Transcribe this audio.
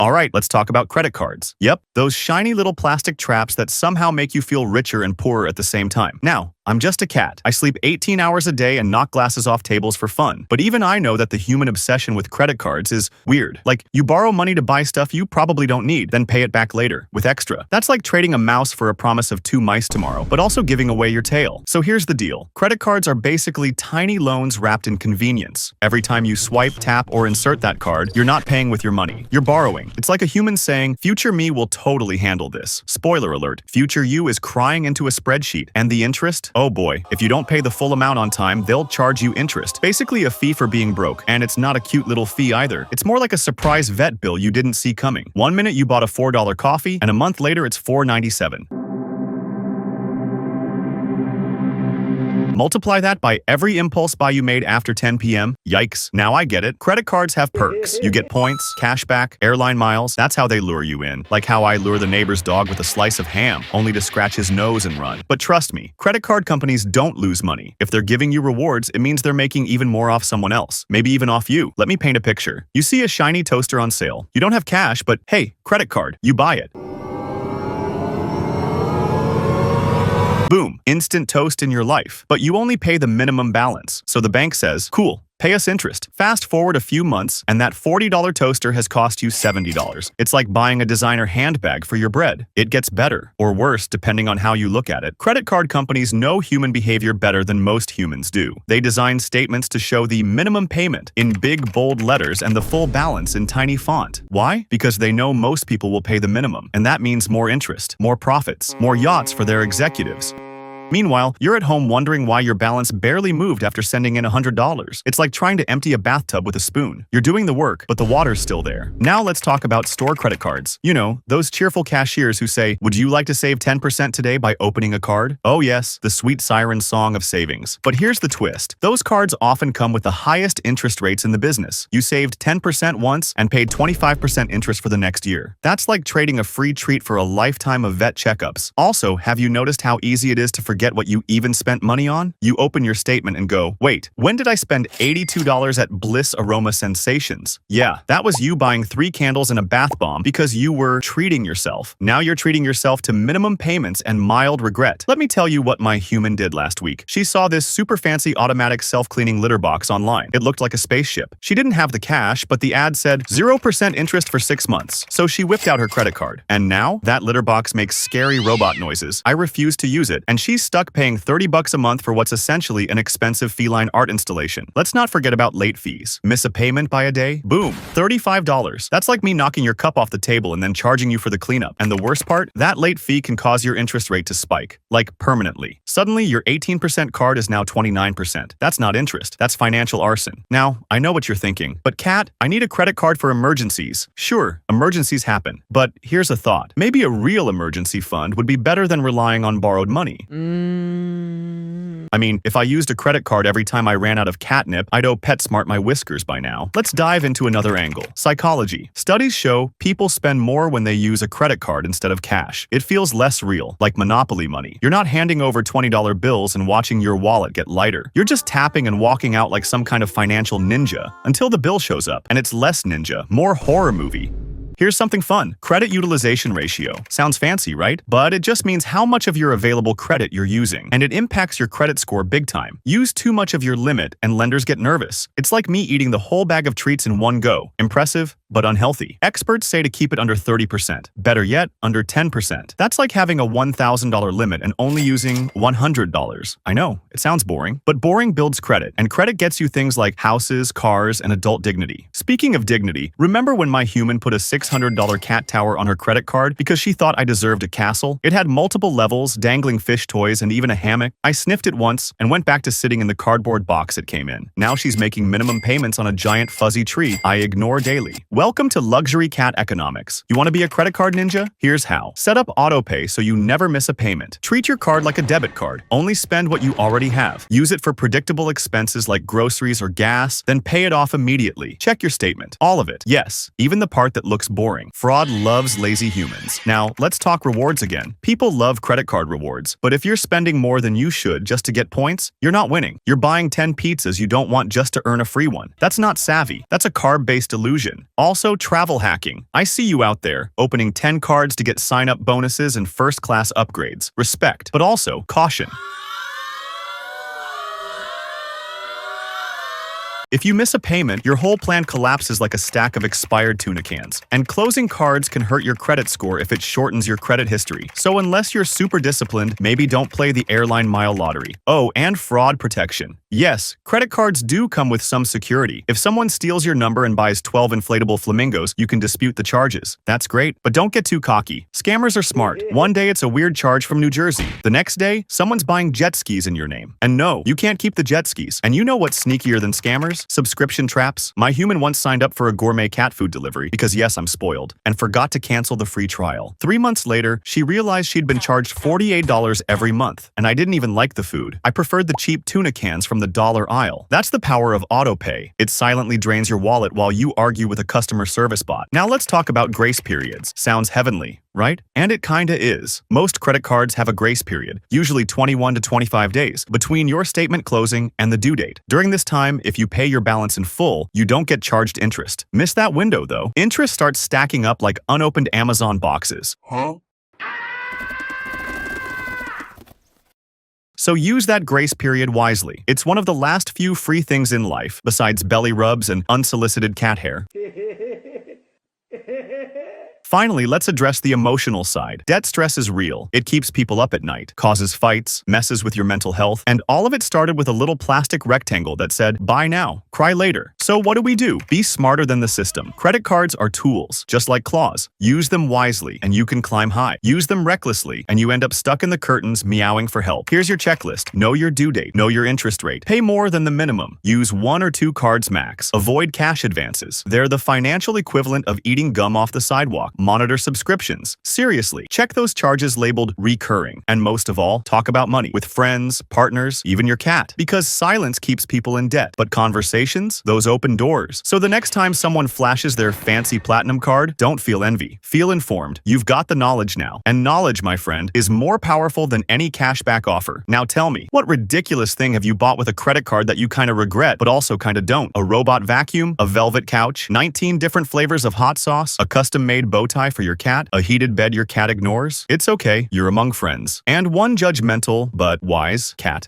All right, let's talk about credit cards. Yep, those shiny little plastic traps that somehow make you feel richer and poorer at the same time. Now, I'm just a cat. I sleep 18 hours a day and knock glasses off tables for fun. But even I know that the human obsession with credit cards is weird. Like, you borrow money to buy stuff you probably don't need, then pay it back later, with extra. That's like trading a mouse for a promise of 2 mice tomorrow, but also giving away your tail. So here's the deal. Credit cards are basically tiny loans wrapped in convenience. Every time you swipe, tap, or insert that card, you're not paying with your money. You're borrowing. It's like a human saying, future me will totally handle this. Spoiler alert, future you is crying into a spreadsheet. And the interest? Oh boy, if you don't pay the full amount on time, they'll charge you interest. Basically a fee for being broke. And it's not a cute little fee either. It's more like a surprise vet bill you didn't see coming. One minute you bought a $4 coffee, and a month later it's $4.97. Multiply that by every impulse buy you made after 10 p.m. Yikes. Now I get it. Credit cards have perks. You get points, cashback, airline miles. That's how they lure you in. Like how I lure the neighbor's dog with a slice of ham, only to scratch his nose and run. But trust me, credit card companies don't lose money. If they're giving you rewards, it means they're making even more off someone else. Maybe even off you. Let me paint a picture. You see a shiny toaster on sale. You don't have cash, but hey, credit card. You buy it. Boom, instant toast in your life. But you only pay the minimum balance. So the bank says, cool, pay us interest. Fast forward a few months, and that $40 toaster has cost you $70. It's like buying a designer handbag for your bread. It gets better, or worse, depending on how you look at it. Credit card companies know human behavior better than most humans do. They design statements to show the minimum payment in big, bold letters and the full balance in tiny font. Why? Because they know most people will pay the minimum, and that means more interest, more profits, more yachts for their executives. Meanwhile, you're at home wondering why your balance barely moved after sending in $100. It's like trying to empty a bathtub with a spoon. You're doing the work, but the water's still there. Now let's talk about store credit cards. You know, those cheerful cashiers who say, would you like to save 10% today by opening a card? Oh yes, the sweet siren song of savings. But here's the twist. Those cards often come with the highest interest rates in the business. You saved 10% once and paid 25% interest for the next year. That's like trading a free treat for a lifetime of vet checkups. Also, have you noticed how easy it is to forget what you even spent money on? You open your statement and go, wait, when did I spend $82 at Bliss Aroma Sensations? Yeah, that was you buying 3 candles and a bath bomb because you were treating yourself. Now you're treating yourself to minimum payments and mild regret. Let me tell you what my human did last week. She saw this super fancy automatic self-cleaning litter box online. It looked like a spaceship. She didn't have the cash, but the ad said 0% interest for 6 months. So she whipped out her credit card. And now that litter box makes scary robot noises. I refuse to use it, and she's stuck paying $30 a month for what's essentially an expensive feline art installation. Let's not forget about late fees. Miss a payment by a day? Boom, $35. That's like me knocking your cup off the table and then charging you for the cleanup. And the worst part? That late fee can cause your interest rate to spike, like permanently. Suddenly, your 18% card is now 29%. That's not interest, that's financial arson. Now, I know what you're thinking, but Kat, I need a credit card for emergencies. Sure, emergencies happen, but here's a thought. Maybe a real emergency fund would be better than relying on borrowed money. I mean, if I used a credit card every time I ran out of catnip, I'd owe PetSmart my whiskers by now. Let's dive into another angle. Psychology. Studies show people spend more when they use a credit card instead of cash. It feels less real, like Monopoly money. You're not handing over $20 bills and watching your wallet get lighter. You're just tapping and walking out like some kind of financial ninja until the bill shows up, and it's less ninja, more horror movie. Here's something fun. Credit utilization ratio. Sounds fancy, right? But it just means how much of your available credit you're using, and it impacts your credit score big time. Use too much of your limit, and lenders get nervous. It's like me eating the whole bag of treats in one go. Impressive, but unhealthy. Experts say to keep it under 30%. Better yet, under 10%. That's like having a $1,000 limit and only using $100. I know, it sounds boring, but boring builds credit, and credit gets you things like houses, cars, and adult dignity. Speaking of dignity, remember when my human put a $600 cat tower on her credit card because she thought I deserved a castle? It had multiple levels, dangling fish toys, and even a hammock. I sniffed it once and went back to sitting in the cardboard box it came in. Now she's making minimum payments on a giant fuzzy tree I ignore daily. Welcome to luxury cat economics. You want to be a credit card ninja? Here's how. Set up autopay so you never miss a payment. Treat your card like a debit card. Only spend what you already have. Use it for predictable expenses like groceries or gas, then pay it off immediately. Check your statement. All of it. Yes, even the part that looks boring. Fraud loves lazy humans. Now, let's talk rewards again. People love credit card rewards, but if you're spending more than you should just to get points, you're not winning. You're buying 10 pizzas you don't want just to earn a free one. That's not savvy. That's a carb-based illusion. Also, Also, travel hacking. I see you out there, opening 10 cards to get sign-up bonuses and first-class upgrades. Respect, but also caution. If you miss a payment, your whole plan collapses like a stack of expired tuna cans. And closing cards can hurt your credit score if it shortens your credit history. So unless you're super disciplined, maybe don't play the airline mile lottery. Oh, and fraud protection. Yes, credit cards do come with some security. If someone steals your number and buys 12 inflatable flamingos, you can dispute the charges. That's great, but don't get too cocky. Scammers are smart. One day it's a weird charge from New Jersey. The next day, someone's buying jet skis in your name. And no, you can't keep the jet skis. And you know what's sneakier than scammers? Subscription traps. My human once signed up for a gourmet cat food delivery because yes, I'm spoiled, and forgot to cancel the free trial. 3 months later, she realized she'd been charged $48 every month, and I didn't even like the food. I preferred the cheap tuna cans from the dollar aisle. That's the power of autopay. It silently drains your wallet while you argue with a customer service bot. Now let's talk about grace periods. Sounds heavenly, right? And it kinda is. Most credit cards have a grace period, usually 21 to 25 days, between your statement closing and the due date. During this time, if you pay your balance in full, you don't get charged interest. Miss that window though. Interest starts stacking up like unopened Amazon boxes. So use that grace period wisely. It's one of the last few free things in life, besides belly rubs and unsolicited cat hair. Finally, let's address the emotional side. Debt stress is real. It keeps people up at night, causes fights, messes with your mental health, and all of it started with a little plastic rectangle that said, "Buy now, cry later." So what do? Be smarter than the system. Credit cards are tools, just like claws. Use them wisely, and you can climb high. Use them recklessly, and you end up stuck in the curtains meowing for help. Here's your checklist. Know your due date. Know your interest rate. Pay more than the minimum. Use 1 or 2 cards max. Avoid cash advances. They're the financial equivalent of eating gum off the sidewalk. Monitor subscriptions. Seriously, check those charges labeled recurring. And most of all, talk about money with friends, partners, even your cat. Because silence keeps people in debt, but conversations, those open doors. So the next time someone flashes their fancy platinum card, don't feel envy. Feel informed. You've got the knowledge now. And knowledge, my friend, is more powerful than any cashback offer. Now tell me, what ridiculous thing have you bought with a credit card that you kinda regret, but also kinda don't? A robot vacuum? A velvet couch? 19 different flavors of hot sauce? A custom-made bow tie for your cat? A heated bed your cat ignores? It's okay, you're among friends. And one judgmental, but wise, cat.